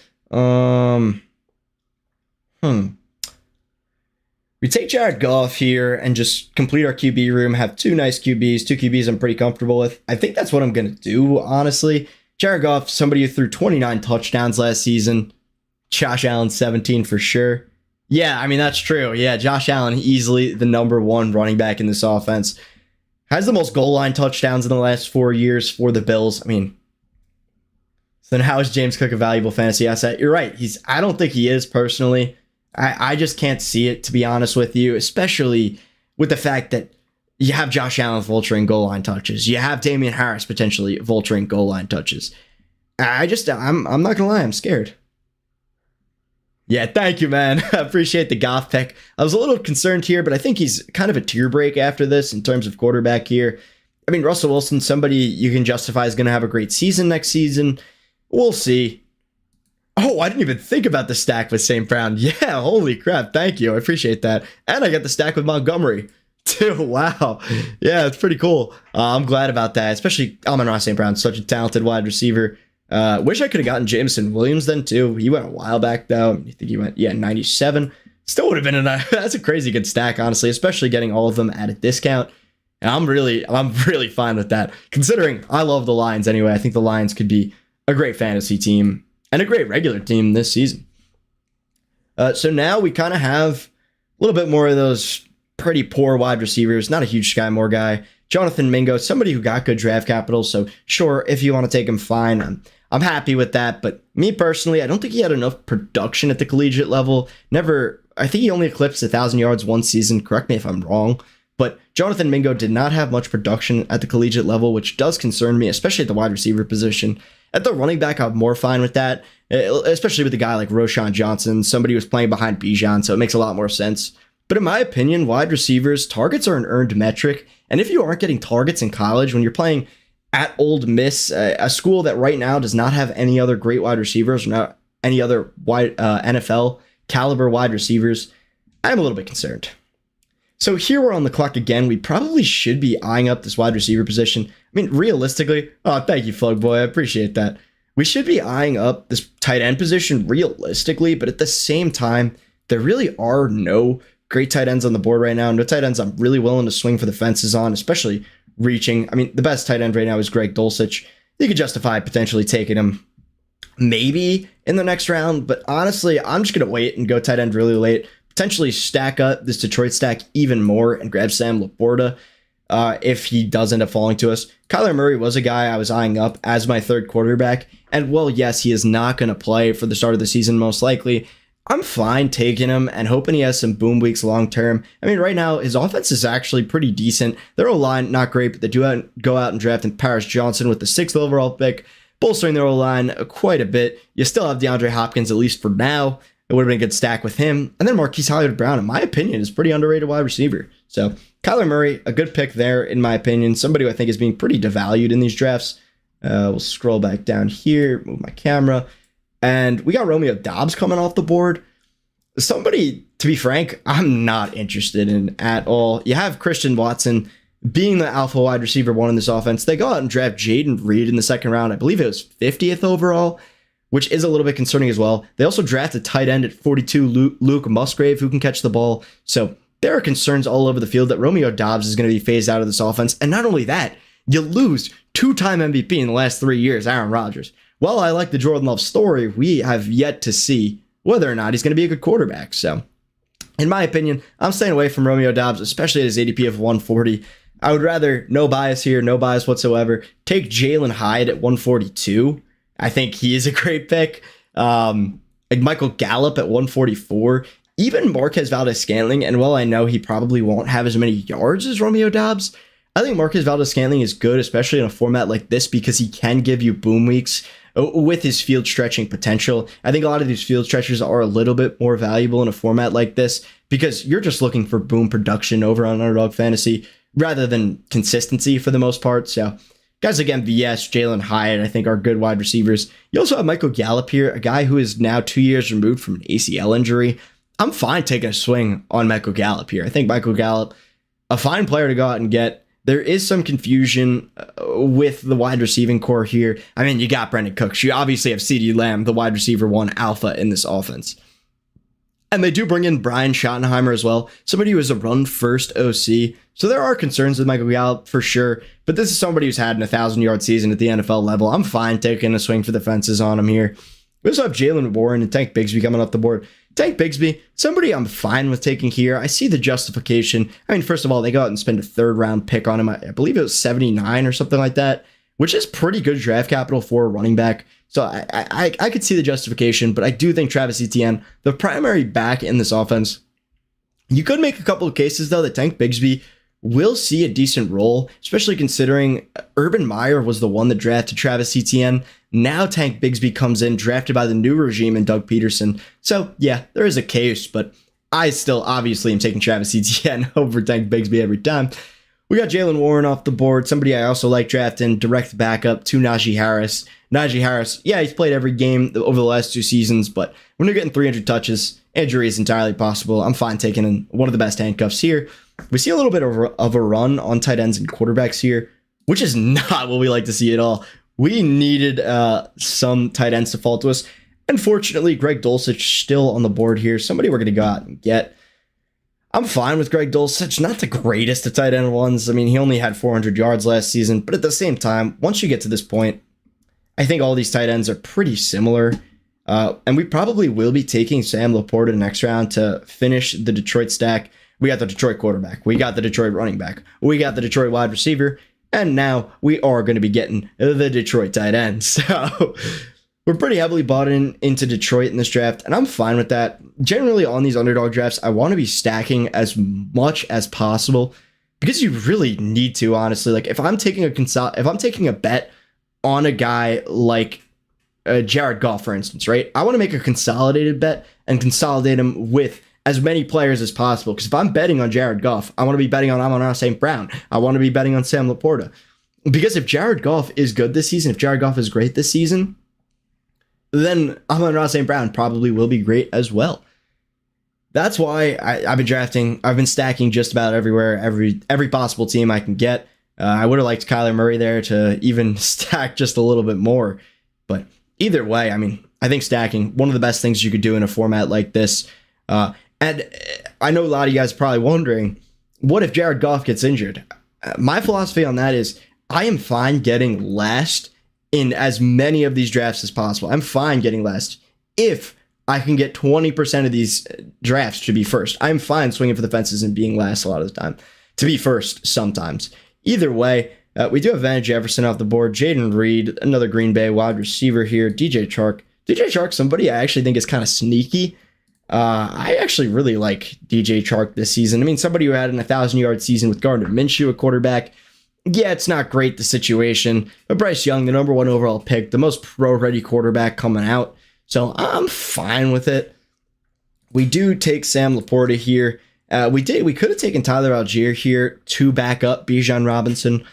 We take Jared Goff here and just complete our QB room, have 2 nice QBs, 2 QBs I'm pretty comfortable with. I think that's what I'm going to do, honestly. Jared Goff, somebody who threw 29 touchdowns last season. Josh Allen, 17 for sure. Yeah, I mean, that's true. Yeah, Josh Allen, easily the number 1 running back in this offense. Has the most goal line touchdowns in the last 4 years for the Bills. I mean, so then how is James Cook a valuable fantasy asset? You're right. I don't think he is personally. I just can't see it, to be honest with you, especially with the fact that you have Josh Allen vulturing goal line touches. You have Damian Harris potentially vulturing goal line touches. I'm not going to lie. I'm scared. Yeah, thank you, man. I appreciate the Goff pick. I was a little concerned here, but I think he's kind of a tier break after this in terms of quarterback here. I mean, Russell Wilson, somebody you can justify is going to have a great season next season. We'll see. Oh, I didn't even think about the stack with St. Brown. Yeah, holy crap. Thank you. I appreciate that. And I got the stack with Montgomery, too. Wow. Yeah, it's pretty cool. I'm glad about that, especially Amon-Ra St. Brown, such a talented wide receiver. Wish I could have gotten Jameson Williams then too. He went a while back though. I think he went 97. Still would have been that's a crazy good stack, honestly, especially getting all of them at a discount. And I'm really fine with that, considering I love the Lions anyway. I think the Lions could be a great fantasy team. and a great regular team this season. So now we kind of have a little bit more of those pretty poor wide receivers. Not a huge Sky Moore guy. Jonathan Mingo, somebody who got good draft capital. So sure, if you want to take him, fine. I'm happy with that. But me personally, I don't think he had enough production at the collegiate level. I think he only eclipsed 1,000 yards one season. Correct me if I'm wrong. But Jonathan Mingo did not have much production at the collegiate level, which does concern me, especially at the wide receiver position. At the running back, I'm more fine with that, especially with a guy like Roshan Johnson, somebody who's playing behind Bijan, so it makes a lot more sense. But in my opinion, wide receivers, targets are an earned metric. And if you aren't getting targets in college, when you're playing at Ole Miss, a school that right now does not have any other great wide receivers, or not any other NFL caliber wide receivers, I'm a little bit concerned. So here we're on the clock again. We probably should be eyeing up this wide receiver position. I mean, realistically, thank you, Flug Boy. I appreciate that. We should be eyeing up this tight end position realistically, but at the same time, there really are no great tight ends on the board right now. No tight ends I'm really willing to swing for the fences on, especially reaching. I mean, the best tight end right now is Greg Dulcich. You could justify potentially taking him maybe in the next round, but honestly, I'm just going to wait and go tight end really late. Potentially stack up this Detroit stack even more and grab Sam Laporta if he does end up falling to us. Kyler Murray was a guy I was eyeing up as my third quarterback. And well, yes, he is not going to play for the start of the season most likely. I'm fine taking him and hoping he has some boom weeks long term. I mean, right now, his offense is actually pretty decent. Their O-line, not great, but they do go out and draft Paris Johnson with the 6th overall pick, bolstering their O-line quite a bit. You still have DeAndre Hopkins, at least for now. It would have been a good stack with him. And then Marquise Hollywood-Brown, in my opinion, is pretty underrated wide receiver. So Kyler Murray, a good pick there, in my opinion. Somebody who I think is being pretty devalued in these drafts. We'll scroll back down here, move my camera. And we got Romeo Doubs coming off the board. Somebody, to be frank, I'm not interested in at all. You have Christian Watson being the alpha wide receiver one in this offense. They go out and draft Jaden Reed in the second round. I believe it was 50th overall, which is a little bit concerning as well. They also drafted tight end at 42, Luke Musgrave, who can catch the ball. So there are concerns all over the field that Romeo Doubs is going to be phased out of this offense. And not only that, you lose two-time MVP in the last 3 years, Aaron Rodgers. While I like the Jordan Love story, we have yet to see whether or not he's going to be a good quarterback. So in my opinion, I'm staying away from Romeo Doubs, especially at his ADP of 140. I would rather, no bias here, no bias whatsoever, take Jalen Hyde at 142. I think he is a great pick. Like Michael Gallup at 144. Even Marquez Valdes-Scantling, and while I know he probably won't have as many yards as Romeo Doubs, I think Marquez Valdes-Scantling is good, especially in a format like this, because he can give you boom weeks with his field stretching potential. I think a lot of these field stretchers are a little bit more valuable in a format like this because you're just looking for boom production over on Underdog Fantasy rather than consistency for the most part. So guys like MVS, Jalen Hyatt, I think are good wide receivers. You also have Michael Gallup here, a guy who is now 2 years removed from an ACL injury. I'm fine taking a swing on Michael Gallup here. I think Michael Gallup, a fine player to go out and get. There is some confusion with the wide receiving core here. I mean, you got Brandon Cooks. You obviously have CeeDee Lamb, the wide receiver one alpha in this offense. And they do bring in Brian Schottenheimer as well, somebody who is a run-first OC. So there are concerns with Michael Gallup for sure, but this is somebody who's had an 1,000-yard season at the NFL level. I'm fine taking a swing for the fences on him here. We also have Jalen Warren and Tank Bigsby coming up the board. Tank Bigsby, somebody I'm fine with taking here. I see the justification. I mean, first of all, they go out and spend a third-round pick on him. I believe it was 79 or something like that, which is pretty good draft capital for a running back. So I could see the justification, but I do think Travis Etienne, the primary back in this offense, you could make a couple of cases, though, that Tank Bigsby will see a decent role, especially considering Urban Meyer was the one that drafted Travis Etienne. Now Tank Bigsby comes in, drafted by the new regime and Doug Peterson. So, yeah, there is a case, but I still obviously am taking Travis Etienne over Tank Bigsby every time. We got Jalen Warren off the board, somebody I also like drafting, direct backup to Najee Harris. Najee Harris, yeah, he's played every game over the last 2 seasons, but when you're getting 300 touches, injury is entirely possible. I'm fine taking in one of the best handcuffs here. We see a little bit of a run on tight ends and quarterbacks here, which is not what we like to see at all. We needed some tight ends to fall to us. Unfortunately, Greg Dulcich still on the board here. Somebody we're going to go out and get. I'm fine with Greg Dulcich. Not the greatest of tight end ones. I mean, he only had 400 yards last season. But at the same time, once you get to this point, I think all these tight ends are pretty similar. And we probably will be taking Sam Laporta next round to finish the Detroit stack. We got the Detroit quarterback. We got the Detroit running back. We got the Detroit wide receiver. And now we are going to be getting the Detroit tight end. So we're pretty heavily bought into Detroit in this draft, and I'm fine with that. Generally, on these underdog drafts, I want to be stacking as much as possible because you really need to, honestly. Like if I'm taking a bet on a guy like Jared Goff, for instance, right? I want to make a consolidated bet and consolidate him with as many players as possible. Because if I'm betting on Jared Goff, I want to be betting on Amon-Ra St. Brown. I want to be betting on Sam Laporta. Because if Jared Goff is good this season, if Jared Goff is great this season, then Amon-Ra St. Brown probably will be great as well. That's why I've been stacking just about everywhere, every possible team I can get. I would have liked Kyler Murray there to even stack just a little bit more. But either way, I mean, I think stacking, one of the best things you could do in a format like this. And I know a lot of you guys are probably wondering, what if Jared Goff gets injured? My philosophy on that is I am fine getting last in as many of these drafts as possible. I'm fine getting last if I can get 20% of these drafts to be first. I'm fine swinging for the fences and being last a lot of the time. To be first sometimes. Either way, we do have Van Jefferson off the board. Jaden Reed, another Green Bay wide receiver here. DJ Chark. DJ Chark, somebody I actually think is kind of sneaky. I actually really like DJ Chark this season. I mean, somebody who had an 1,000-yard season with Gardner Minshew at quarterback. Yeah, it's not great, the situation. But Bryce Young, the number 1 overall pick, the most pro-ready quarterback coming out. So I'm fine with it. We do take Sam Laporta here. We could have taken Tyler Algier here to back up Bijan Robinson.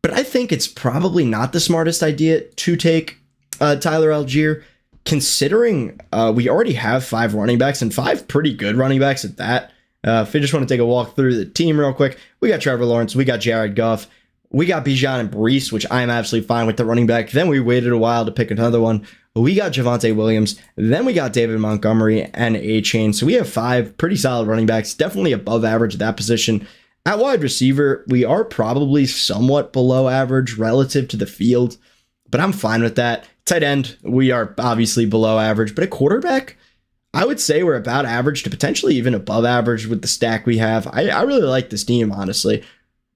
But I think it's probably not the smartest idea to take Tyler Algier, considering we already have 5 running backs and 5 pretty good running backs at that. If you just want to take a walk through the team real quick, we got Trevor Lawrence, we got Jared Goff, we got Bijan and Brees, which I'm absolutely fine with the running back. Then we waited a while to pick another one. We got Javonte Williams, then we got David Montgomery and A-Chain. So we have 5 pretty solid running backs, definitely above average at that position. At wide receiver, we are probably somewhat below average relative to the field, but I'm fine with that. Tight end, we are obviously below average, but at quarterback, I would say we're about average to potentially even above average with the stack we have. I really like this team, honestly.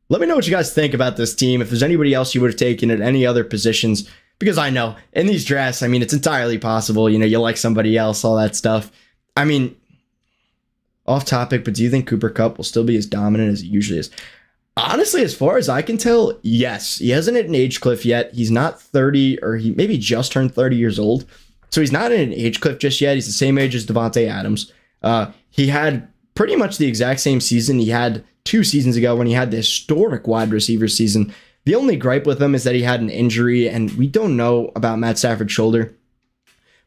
Let me know what you guys think about this team. If there's anybody else you would have taken at any other positions, because I know in these drafts, I mean, it's entirely possible, you like somebody else, all that stuff. I mean, off topic, but do you think Cooper Kupp will still be as dominant as he usually is? Honestly, as far as I can tell, yes. He hasn't hit an age cliff yet. He's not 30, or he maybe just turned 30 years old. So he's not in an age cliff just yet. He's the same age as Devontae Adams. He had pretty much the exact same season he had 2 seasons ago when he had the historic wide receiver season. The only gripe with him is that he had an injury, and we don't know about Matt Stafford's shoulder.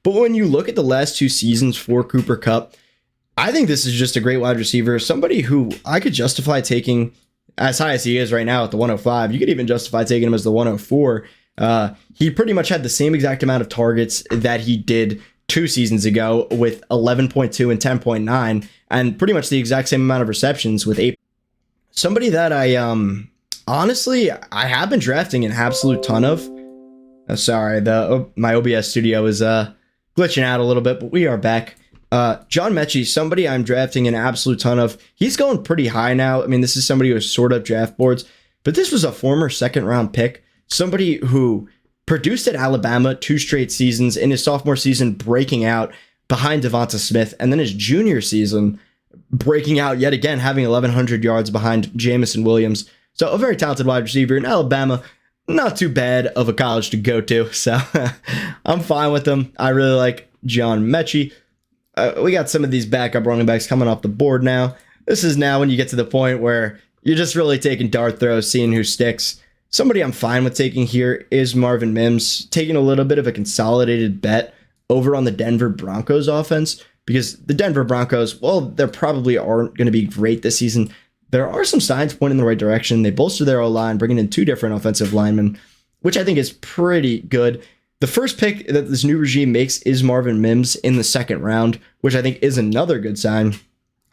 But when you look at the last 2 seasons for Cooper Kupp, I think this is just a great wide receiver. Somebody who I could justify taking as high as he is right now at the 105. You could even justify taking him as the 104. He pretty much had the same exact amount of targets that he did 2 seasons ago with 11.2 and 10.9, and pretty much the exact same amount of receptions with 8. Somebody that I honestly have been drafting an absolute ton of. Sorry, my OBS studio is glitching out a little bit, but we are back. John Mechie, somebody I'm drafting an absolute ton of. He's going pretty high now. I mean, this is somebody who has sort of draft boards, but this was a former 2nd-round pick. Somebody who produced at Alabama 2 straight seasons, in his sophomore season breaking out behind Devonta Smith, and then his junior season breaking out yet again, having 1,100 yards behind Jamison Williams. So a very talented wide receiver in Alabama. Not too bad of a college to go to, so I'm fine with them. I really like John Mechie. We got some of these backup running backs coming off the board now. This is now when you get to the point where you're just really taking dart throws, seeing who sticks. Somebody I'm fine with taking here is Marvin Mims, taking a little bit of a consolidated bet over on the Denver Broncos offense, because the Denver Broncos, well, they probably aren't going to be great this season. There are some signs pointing in the right direction. They bolster their O-line, bringing in 2 different offensive linemen, which I think is pretty good. The first pick that this new regime makes is Marvin Mims in the 2nd round, which I think is another good sign.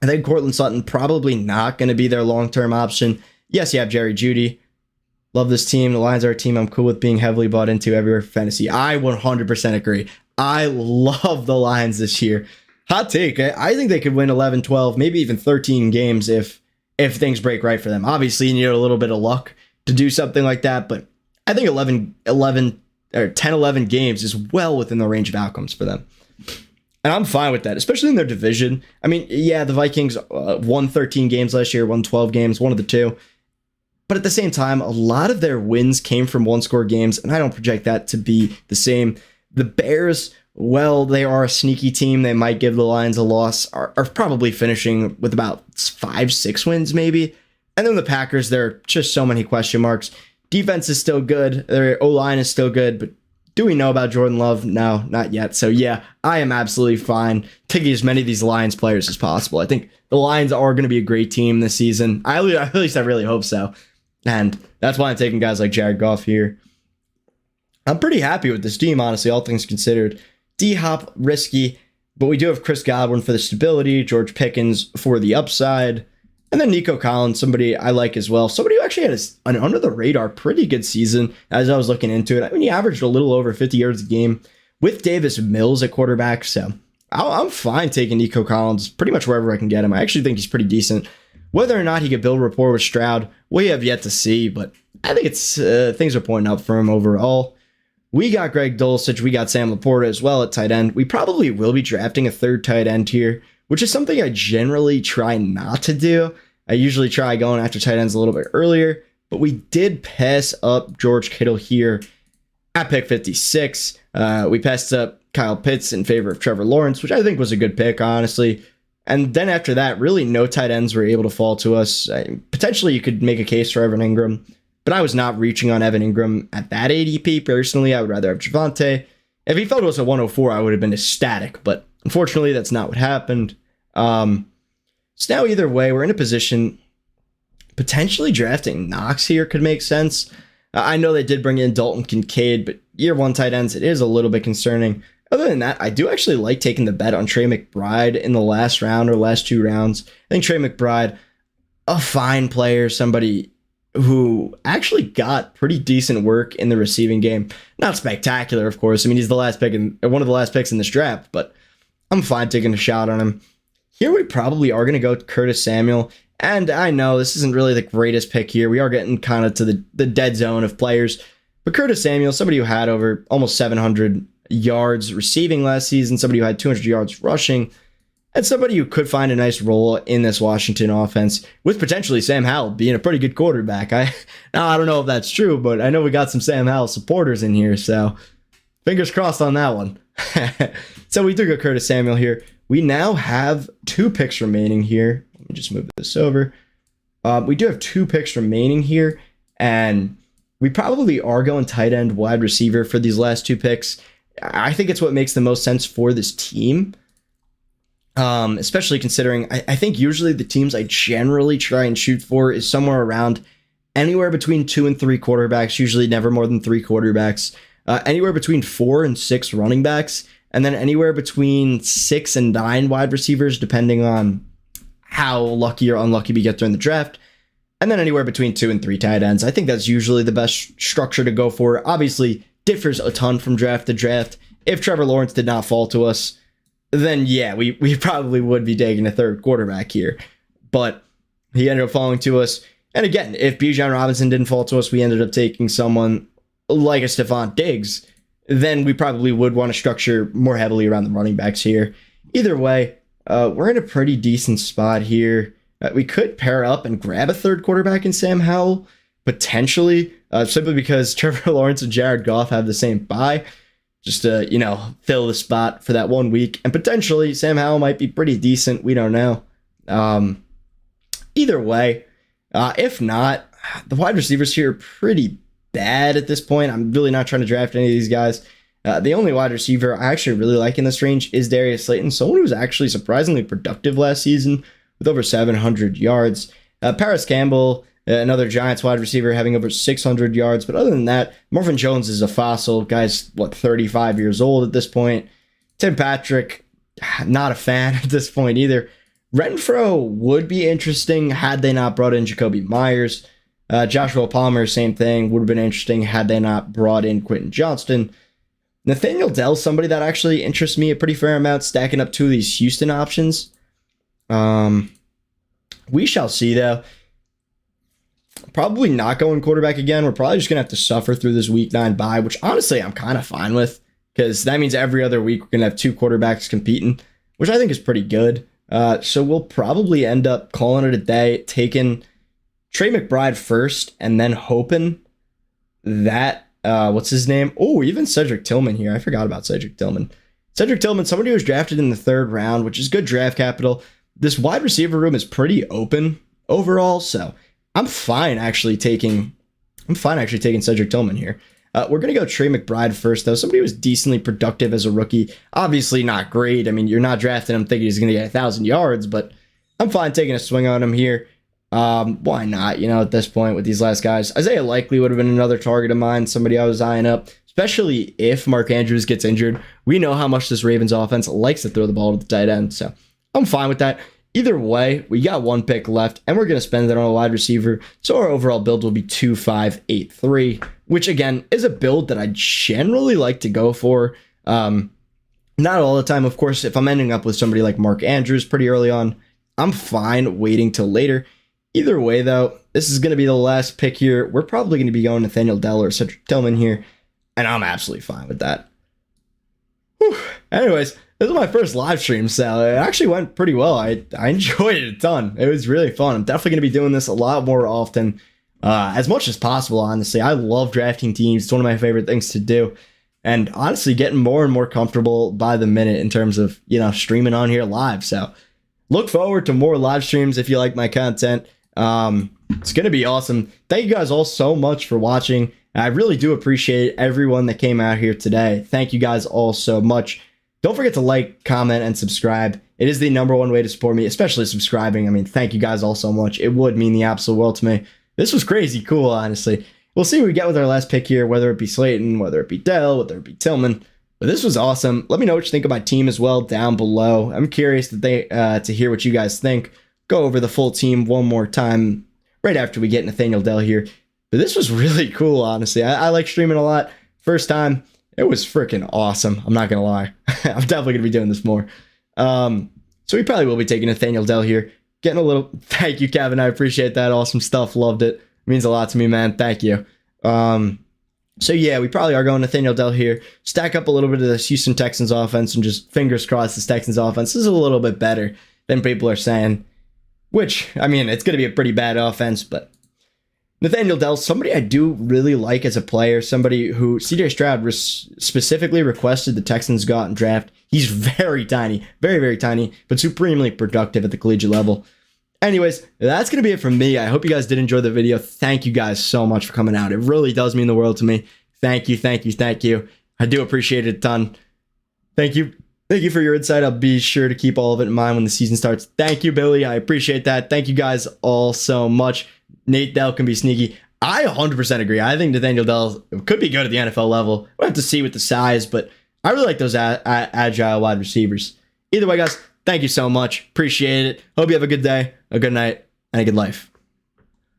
I think Cortland Sutton probably not going to be their long-term option. Yes, you have Jerry Jeudy. Love this team. The Lions are a team I'm cool with being heavyweight bought into everywhere for fantasy. I 100% agree. I love the Lions this year. Hot take. I think they could win 11, 12, maybe even 13 games if things break right for them. Obviously, you need a little bit of luck to do something like that, but I think 11 or 10, 11 games is well within the range of outcomes for them. And I'm fine with that, especially in their division. I mean, yeah, the Vikings won 13 games last year, won 12 games, one of the two. But at the same time, a lot of their wins came from one-score games, and I don't project that to be the same. The Bears, well, they are a sneaky team. They might give the Lions a loss, are probably finishing with about 5-6 wins maybe. And then the Packers, there are just so many question marks. Defense is still good. Their O-line is still good, but do we know about Jordan Love? No, not yet. So yeah, I am absolutely fine taking as many of these Lions players as possible. I think the Lions are going to be a great team this season. At least I really hope so. And that's why I'm taking guys like Jared Goff here. I'm pretty happy with this team, honestly, all things considered. D-Hop, risky, but we do have Chris Godwin for the stability, George Pickens for the upside, and then Nico Collins, somebody I like as well. Somebody who actually had an under-the-radar pretty good season as I was looking into it. I mean, he averaged a little over 50 yards a game with Davis Mills at quarterback, so I'm fine taking Nico Collins pretty much wherever I can get him. I actually think he's pretty decent. Whether or not he could build rapport with Stroud, we have yet to see, but I think it's things are pointing up for him overall. We got Greg Dulcich, we got Sam Laporta as well at tight end. We probably will be drafting a third tight end here, which is something I generally try not to do. I usually try going after tight ends a little bit earlier, but we did pass up George Kittle here at pick 56. We passed up Kyle Pitts in favor of Trevor Lawrence, which I think was a good pick, honestly. And then after that, really no tight ends were able to fall to us. Potentially you could make a case for Evan Ingram, but I was not reaching on Evan Ingram at that ADP. Personally, I would rather have Javonte. If he fell to us at 104, I would have been ecstatic, but unfortunately that's not what happened. So now either way, we're in a position, potentially drafting Knox here could make sense. I know they did bring in Dalton Kincaid, but year one tight ends, it is a little bit concerning. Other than that, I do actually like taking the bet on Trey McBride in the last round or last 2 rounds. I think Trey McBride, a fine player, somebody who actually got pretty decent work in the receiving game. Not spectacular, of course. I mean, he's the last pick one of the last picks in this draft, but I'm fine taking a shot on him. Here we probably are going to go Curtis Samuel. And I know this isn't really the greatest pick here. We are getting kind of to the dead zone of players. But Curtis Samuel, somebody who had over almost 700 yards receiving last season, somebody who had 200 yards rushing, and somebody who could find a nice role in this Washington offense with potentially Sam Howell being a pretty good quarterback. I don't know if that's true, but I know we got some Sam Howell supporters in here, so fingers crossed on that one. So we do go Curtis Samuel here. We now have 2 picks remaining here. Let me just move this over. We do have 2 picks remaining here, and we probably are going tight end, wide receiver for these last 2 picks. I think it's what makes the most sense for this team, especially considering I think usually the teams I generally try and shoot for is somewhere around anywhere between 2 and 3 quarterbacks, usually never more than 3 quarterbacks, anywhere between 4 and 6 running backs, and then anywhere between 6 and 9 wide receivers, depending on how lucky or unlucky we get during the draft, and then anywhere between 2 and 3 tight ends. I think that's usually the best structure to go for. Obviously, differs a ton from draft to draft. If Trevor Lawrence did not fall to us, then yeah, we probably would be taking a third quarterback here. But he ended up falling to us. And again, if Bijan Robinson didn't fall to us, we ended up taking someone like a Stephon Diggs, then we probably would want to structure more heavily around the running backs here. Either way, we're in a pretty decent spot here. We could pair up and grab a third quarterback in Sam Howell, potentially, simply because Trevor Lawrence and Jared Goff have the same bye, just to, fill the spot for that 1 week. And potentially, Sam Howell might be pretty decent. We don't know. Either way, if not, the wide receivers here are pretty bad at this point. I'm really not trying to draft any of these guys. The only wide receiver I actually really like in this range is Darius Slayton, someone who was actually surprisingly productive last season with over 700 yards. Paris Campbell, another Giants wide receiver, having over 600 yards. But other than that, Marvin Jones is a fossil. Guy's, 35 years old at this point. Tim Patrick, not a fan at this point either. Renfro would be interesting had they not brought in Jacoby Myers. Joshua Palmer, same thing, would have been interesting had they not brought in Quentin Johnston. Nathaniel Dell's somebody that actually interests me a pretty fair amount, stacking up two of these Houston options. We shall see, though. Probably not going quarterback again. We're probably just going to have to suffer through this week 9 bye, which honestly I'm kind of fine with, because that means every other week we're going to have two quarterbacks competing, which I think is pretty good. So we'll probably end up calling it a day, taking Trey McBride first, and then hoping that, what's his name? Oh, even Cedric Tillman here. I forgot about Cedric Tillman. Cedric Tillman, somebody who was drafted in the 3rd round, which is good draft capital. This wide receiver room is pretty open overall, so I'm fine actually taking Cedric Tillman here. We're going to go Trey McBride first, though. Somebody who was decently productive as a rookie. Obviously not great. I mean, you're not drafting him thinking he's going to get 1,000 yards, but I'm fine taking a swing on him here. Why not? At this point with these last guys. Isaiah Likely would have been another target of mine, somebody I was eyeing up, especially if Mark Andrews gets injured. We know how much this Ravens offense likes to throw the ball to the tight end, so I'm fine with that. Either way, we got 1 pick left, and we're going to spend it on a wide receiver, so our overall build will be 2-5-8-3, which, again, is a build that I generally like to go for. Not all the time, of course. If I'm ending up with somebody like Mark Andrews pretty early on, I'm fine waiting till later. Either way, though, this is going to be the last pick here. We're probably going to be going Nathaniel Dell or Cedric Tillman here, and I'm absolutely fine with that. Whew. Anyways, this was my first live stream, so it actually went pretty well. I enjoyed it a ton. It was really fun. I'm definitely going to be doing this a lot more often, as much as possible, honestly. I love drafting teams. It's one of my favorite things to do. And honestly, getting more and more comfortable by the minute in terms of, streaming on here live. So look forward to more live streams if you like my content. It's going to be awesome. Thank you guys all so much for watching. I really do appreciate everyone that came out here today. Thank you guys all so much. Don't forget to like, comment, and subscribe. It is the #1 way to support me, especially subscribing. I mean, thank you guys all so much. It would mean the absolute world to me. This was crazy cool, honestly. We'll see what we get with our last pick here, whether it be Slayton, whether it be Dell, whether it be Tillman. But this was awesome. Let me know what you think of my team as well down below. I'm curious to hear what you guys think. Go over the full team one more time right after we get Nathaniel Dell here. But this was really cool, honestly. I like streaming a lot. First time. It was freaking awesome. I'm not going to lie. I'm definitely going to be doing this more. So we probably will be taking Nathaniel Dell here. Getting a little... Thank you, Kevin. I appreciate that. Awesome stuff. Loved it. It means a lot to me, man. Thank you. So yeah, we probably are going Nathaniel Dell here. Stack up a little bit of this Houston Texans offense and just fingers crossed this Texans offense is a little bit better than people are saying. Which, I mean, it's going to be a pretty bad offense, but... Nathaniel Dell, somebody I do really like as a player, somebody who CJ Stroud specifically requested the Texans go out and draft. He's very tiny, very, very tiny, but supremely productive at the collegiate level. Anyways, that's going to be it from me. I hope you guys did enjoy the video. Thank you guys so much for coming out. It really does mean the world to me. Thank you, thank you, thank you. I do appreciate it a ton. Thank you. Thank you for your insight. I'll be sure to keep all of it in mind when the season starts. Thank you, Billy. I appreciate that. Thank you guys all so much. Nate Dell can be sneaky. I 100% agree. I think Nathaniel Dell could be good at the NFL level. We'll have to see with the size, but I really like those agile wide receivers. Either way, guys, thank you so much. Appreciate it. Hope you have a good day, a good night, and a good life.